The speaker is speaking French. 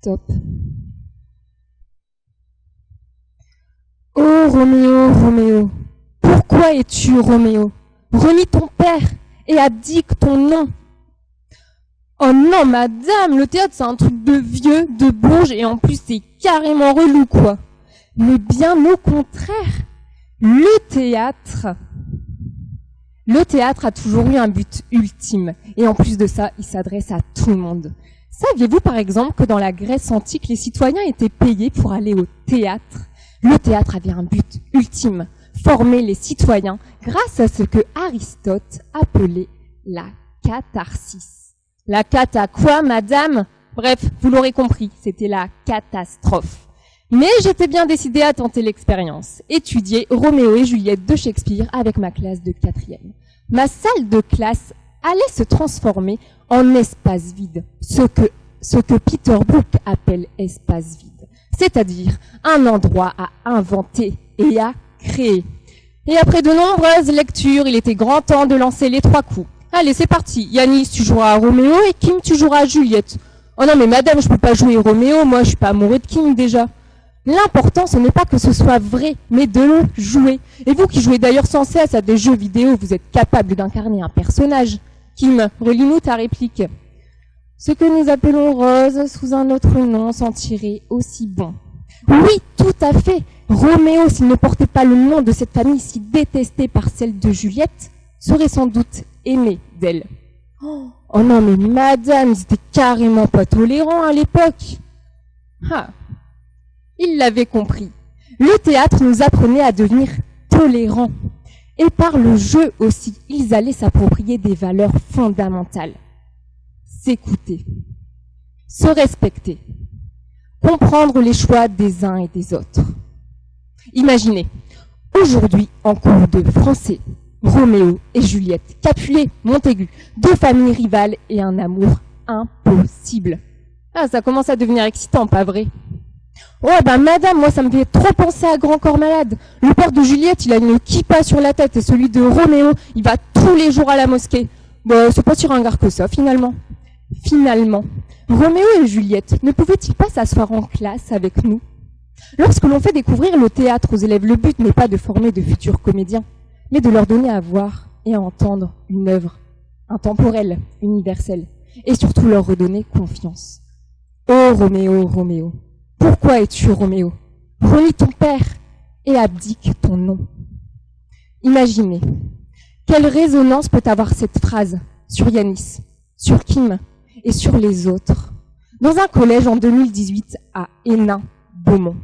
Stop. Oh Roméo, Roméo, pourquoi es-tu Roméo? Renie ton père et abdique ton nom. Oh non, madame, le théâtre c'est un truc de vieux, de bourge, et en plus c'est carrément relou, quoi. Mais bien au contraire, le théâtre a toujours eu un but ultime. Et en plus de ça, il s'adresse à tout le monde. Saviez-vous par exemple que dans la Grèce antique, les citoyens étaient payés pour aller au théâtre? Le théâtre avait un but ultime, former les citoyens grâce à ce que Aristote appelait la catharsis. La cata quoi, madame? Bref, vous l'aurez compris, c'était la catastrophe. Mais j'étais bien décidée à tenter l'expérience, étudier Roméo et Juliette de Shakespeare avec ma classe de 4e. Ma salle de classe allait se transformer en espace vide, ce que Peter Brook appelle espace vide, c'est-à-dire un endroit à inventer et à créer. Et après de nombreuses lectures, il était grand temps de lancer les 3 coups. Allez, c'est parti. Yanis, tu joueras à Roméo et Kim, tu joueras à Juliette. Oh non, mais madame, je peux pas jouer Roméo, moi je suis pas amoureux de Kim déjà. L'important, ce n'est pas que ce soit vrai, mais de le jouer. Et vous qui jouez d'ailleurs sans cesse à des jeux vidéo, vous êtes capable d'incarner un personnage. Kim, relis-nous ta réplique. Ce que nous appelons Rose sous un autre nom sentirait aussi bon. Oui, tout à fait. Roméo, s'il ne portait pas le nom de cette famille si détestée par celle de Juliette, serait sans doute aimé d'elle. Oh non, mais madame, ils étaient carrément pas tolérants à l'époque. Ah, il l'avait compris. Le théâtre nous apprenait à devenir tolérants. Et par le jeu aussi, ils allaient s'approprier des valeurs fondamentales. S'écouter, se respecter, comprendre les choix des uns et des autres. Imaginez, aujourd'hui, en cours de français, Roméo et Juliette, Capulet, Montaigu, 2 familles rivales et un amour impossible. Ah, ça commence à devenir excitant, pas vrai? Ouais, ben madame, moi ça me fait trop penser à Grand Corps Malade. Le père de Juliette, il a une kippa sur la tête et celui de Roméo, il va tous les jours à la mosquée. Bon, c'est pas si ringard que ça, finalement. Finalement, Roméo et Juliette ne pouvaient-ils pas s'asseoir en classe avec nous? Lorsque l'on fait découvrir le théâtre aux élèves, le but n'est pas de former de futurs comédiens, mais de leur donner à voir et à entendre une œuvre intemporelle, universelle, et surtout leur redonner confiance. Oh Roméo, Roméo, pourquoi es-tu Roméo? Renie ton père et abdique ton nom. Imaginez, quelle résonance peut avoir cette phrase sur Yanis, sur Kim et sur les autres, dans un collège en 2018 à Hénin-Beaumont.